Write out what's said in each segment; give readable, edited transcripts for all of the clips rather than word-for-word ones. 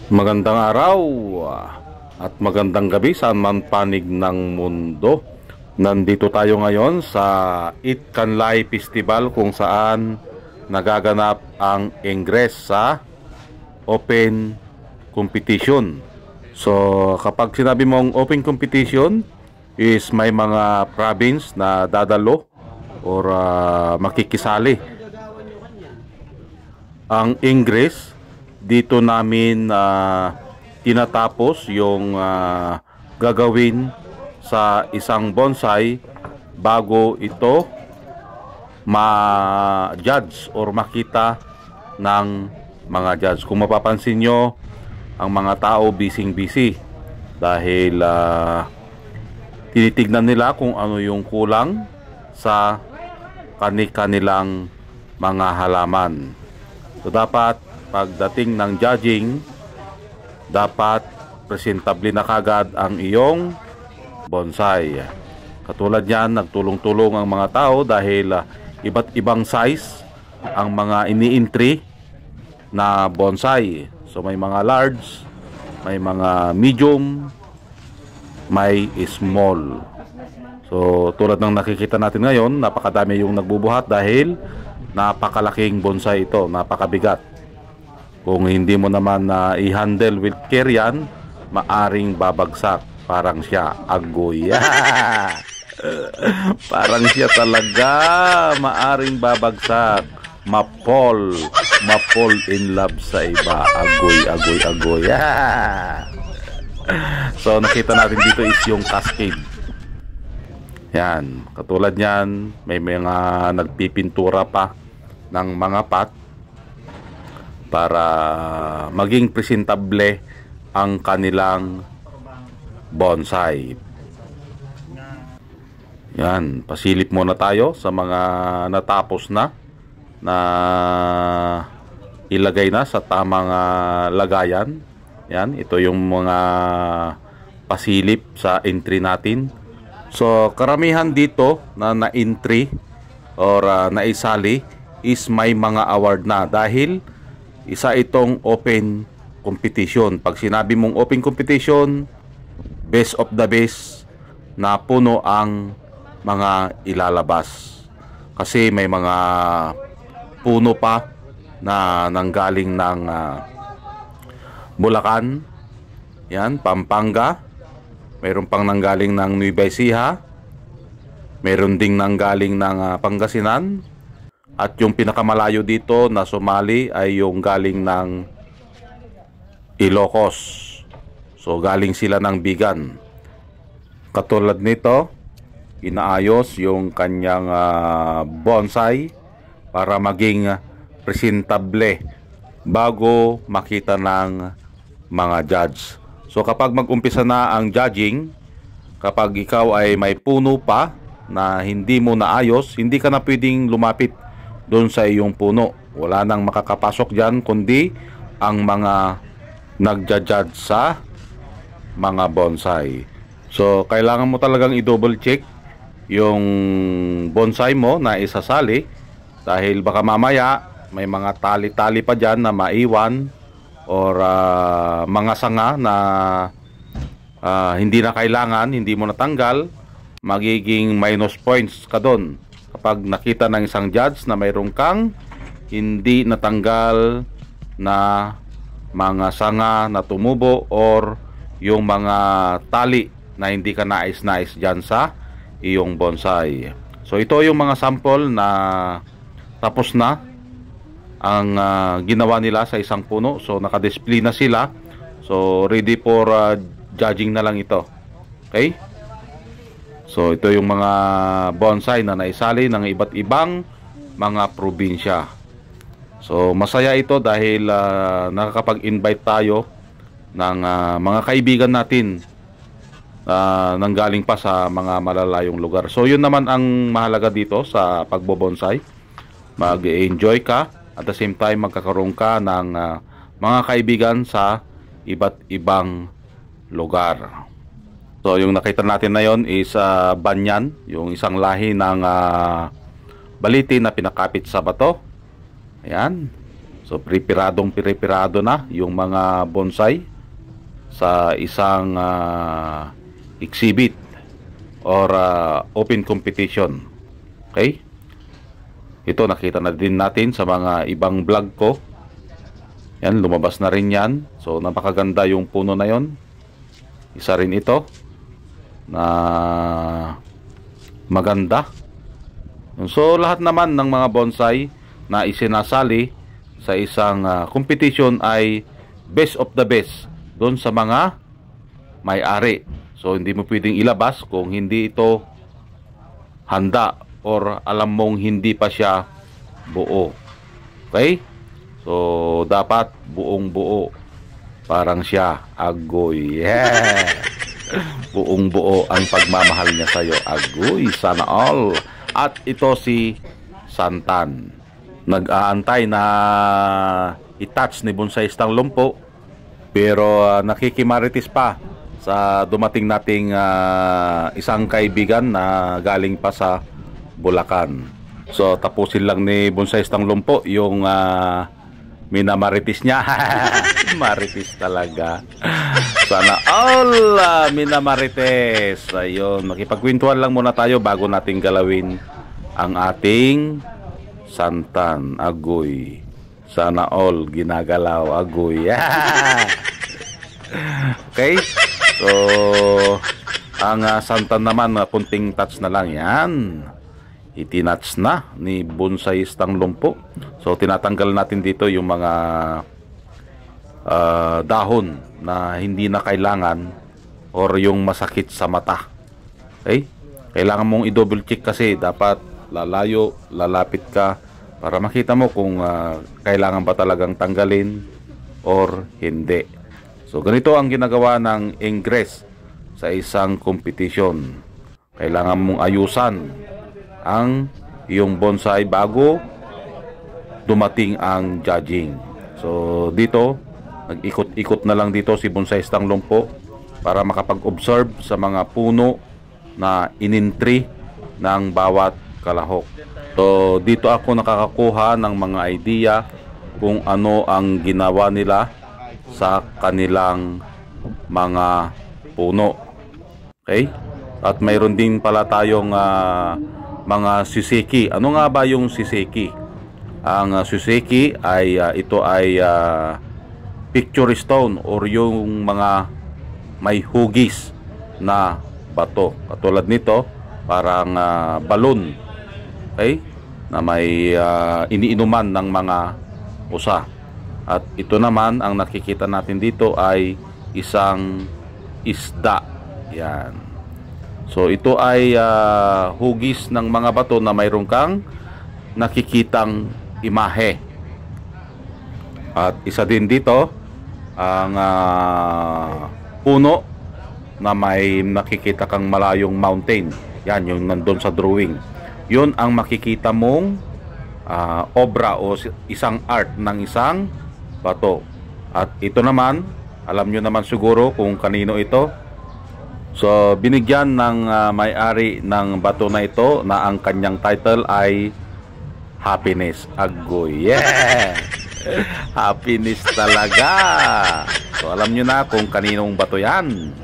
Magandang araw at magandang gabi saan man panig ng mundo. Nandito tayo ngayon sa It Canlay Festival kung saan nagaganap ang Ingress sa Open Competition. So kapag sinabi mong Open Competition is may mga province na dadalo or makikisali. Ang Ingress dito namin tinatapos yung gagawin sa isang bonsai bago ito ma-judge or makita ng mga judge. Kung mapapansin nyo, ang mga tao busy dahil tinitignan nila kung ano yung kulang sa kanilang mga halaman. So dapat pagdating ng judging, dapat presentable na kagad ang iyong bonsai. Katulad yan, nagtulong-tulong ang mga tao dahil iba't ibang size ang mga ini-entry na bonsai. So may mga large, may mga medium, may small. So tulad ng nakikita natin ngayon, napakadami yung nagbubuhat dahil napakalaking bonsai ito, napakabigat. Kung hindi mo naman i-handle with care yan, maaring babagsak. Parang siya agoy. Parang siya talaga maaring babagsak. Mapol in love sa iba. Agoy. So nakita natin dito is yung cascade. Yan, katulad yan, may mga nagpipintura pa ng mga pot para maging presentable ang kanilang bonsai. Yan, pasilip muna tayo sa mga natapos na ilagay na sa tamang lagayan. Yan, ito yung mga pasilip sa entry natin. So karamihan dito na na-entry or naisali is may mga award na dahil isa itong open competition. Pag sinabi mong open competition, best of the best na puno ang mga ilalabas. Kasi may mga puno pa na nanggaling ng Bulacan, yan, Pampanga, mayroon pang nanggaling ng Nueva Ecija, mayroon ding nanggaling ng Pangasinan. At yung pinakamalayo dito na sumali ay yung galing ng Ilocos. So galing sila ng Bigan. Katulad nito, inaayos yung kanyang bonsai para maging presentable bago makita ng mga judge. So kapag mag-umpisa na ang judging, kapag ikaw ay may puno pa na hindi mo naayos, hindi ka na pwedeng lumapit doon sa iyong puno. Wala nang makakapasok dyan kundi ang mga nagja-judge sa mga bonsai. So kailangan mo talagang i-double check yung bonsai mo na isasali dahil baka mamaya may mga tali-tali pa dyan na maiwan or mga sanga na hindi na kailangan, hindi mo natanggal, magiging minus points ka doon. Kapag nakita ng isang judge na mayroon kang hindi natanggal na mga sanga na tumubo or yung mga tali na hindi ka nais-nais dyan sa iyong bonsai. So ito yung mga sample na tapos na ang ginawa nila sa isang puno. So naka-display na sila. So ready for judging na lang ito. Okay? So ito yung mga bonsai na naisali ng iba't ibang mga probinsya. So masaya ito dahil nakakapag-invite tayo ng mga kaibigan natin nanggaling pa sa mga malalayong lugar. So yun naman ang mahalaga dito sa pagbobonsai. Mag-enjoy ka at the same time magkakaroon ka ng mga kaibigan sa iba't ibang lugar. So yung nakita natin na yon is banyan, yung isang lahi ng baliti na pinakapit sa bato. Ayan. So preparado na yung mga bonsai sa isang exhibit or open competition. Okay? Ito nakita na din natin sa mga ibang vlog ko. Yan, lumabas na rin yan. So napakaganda yung puno na yon. Isa rin ito na maganda. So lahat naman ng mga bonsai na isinasali sa isang competition ay best of the best doon sa mga may-ari. So hindi mo pwedeng ilabas kung hindi ito handa or alam mong hindi pa siya buo. Okay? So dapat buong buo. Parang siya agoy. Yeah. Buong buo ang pagmamahal niya sa'yo. Agoy, sana all. At ito si Santan. Nag-aantay na i-touch ni Bonsaistang Lumpo, pero nakikimarites pa sa dumating nating isang kaibigan na galing pa sa Bulacan. So tapusin lang ni Bonsaistang Lumpo yung minamarites niya. Marites talaga. Sana all minamarites. Ayun, makipagkwentuhan lang muna tayo bago nating galawin ang ating Santan. Agoy. Sana all ginagalaw. Agoy. Okay? So ang Santan naman, punting touch na lang yan. Itinats na ni Bonsaistang Lumpo. So tinatanggal natin dito yung mga dahon na hindi na kailangan or yung masakit sa mata. Okay? Kailangan mong i-double check kasi dapat lalayo, lalapit ka para makita mo kung kailangan ba talagang tanggalin or hindi. So ganito ang ginagawa ng ingress sa isang competition. Kailangan mong ayusan ang iyong bonsai bago dumating ang judging. So dito nag-ikot-ikot na lang dito si Bonsaistang Lumpo para makapag-observe sa mga puno na inintri ng bawat kalahok. So dito ako nakakakuha ng mga idea kung ano ang ginawa nila sa kanilang mga puno. Okay? At mayroon din pala tayong mga siseki. Ano nga ba yung siseki? Ang siseki ay ito ay picture stone or yung mga may hugis na bato. Katulad nito, parang balon. Okay? Na may iniinuman ng mga usa. At ito naman, ang nakikita natin dito ay isang isda. Yan. So ito ay hugis ng mga bato na mayroon kang nakikitang imahe. At isa din dito ang puno na may nakikita kang malayong mountain. Yan yung nandun sa drawing. Yun ang makikita mong obra o isang art ng isang bato. At ito naman, alam nyo naman siguro kung kanino ito. So binigyan ng may-ari ng bato na ito na ang kanyang title ay Happiness. Agoy. Yeah! Happiness talaga. So alam nyo na kung kaninong bato yan.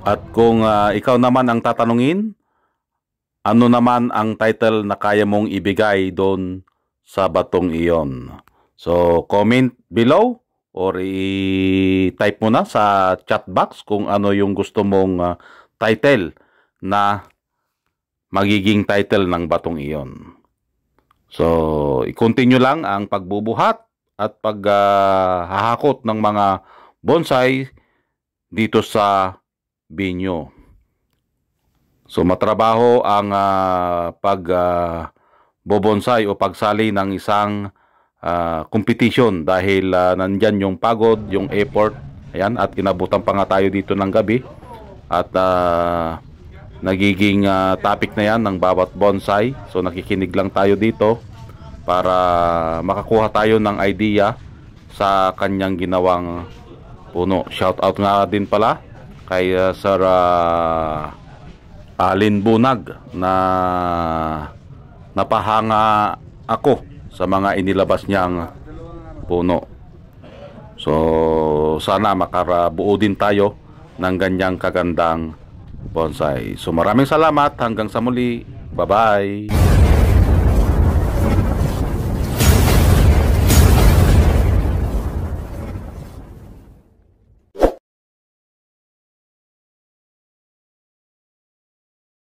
At kung ikaw naman ang tatanungin, ano naman ang title na kaya mong ibigay doon sa batong iyon? So comment below or i-type mo na sa chat box kung ano yung gusto mong title na magiging title ng batong iyon. So i-continue lang ang pagbubuhat at paghahakot ng mga bonsai dito sa binyo. So matrabaho ang pagbobonsai o pagsali ng isang competition dahil nandyan yung pagod, yung effort. Ayan, at inabutan pa nga tayo dito ng gabi. At nagiging topic na yan ng bawat bonsai. So nakikinig lang tayo dito para makakuha tayo ng idea sa kanyang ginawang puno. Shout out nga din pala kay Sir Alin Bunag na napahanga ako sa mga inilabas niyang puno. So sana makarabuo din tayo ng ganyang kagandang bonsai. So maraming salamat, hanggang sa muli. Bye-bye.